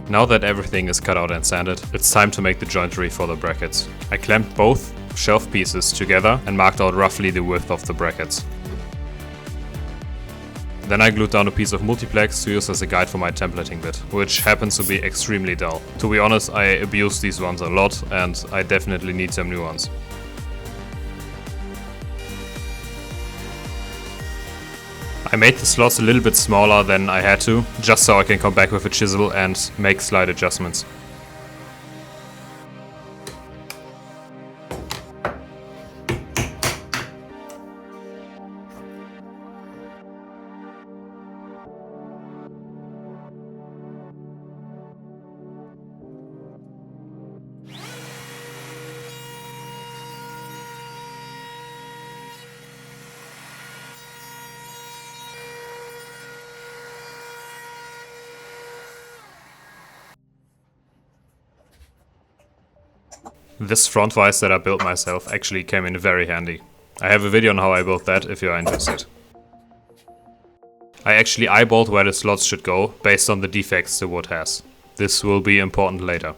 Now that everything is cut out and sanded, it's time to make the jointery for the brackets. I clamped both shelf pieces together and marked out roughly the width of the brackets. Then I glued down a piece of multiplex to use as a guide for my templating bit, which happens to be extremely dull. To be honest, I abuse these ones a lot and I definitely need some new ones. I made the slots a little bit smaller than I had to, just so I can come back with a chisel and make slight adjustments. This front vise that I built myself actually came in very handy. I have a video on how I built that if you are interested. I actually eyeballed where the slots should go based on the defects the wood has. This will be important later.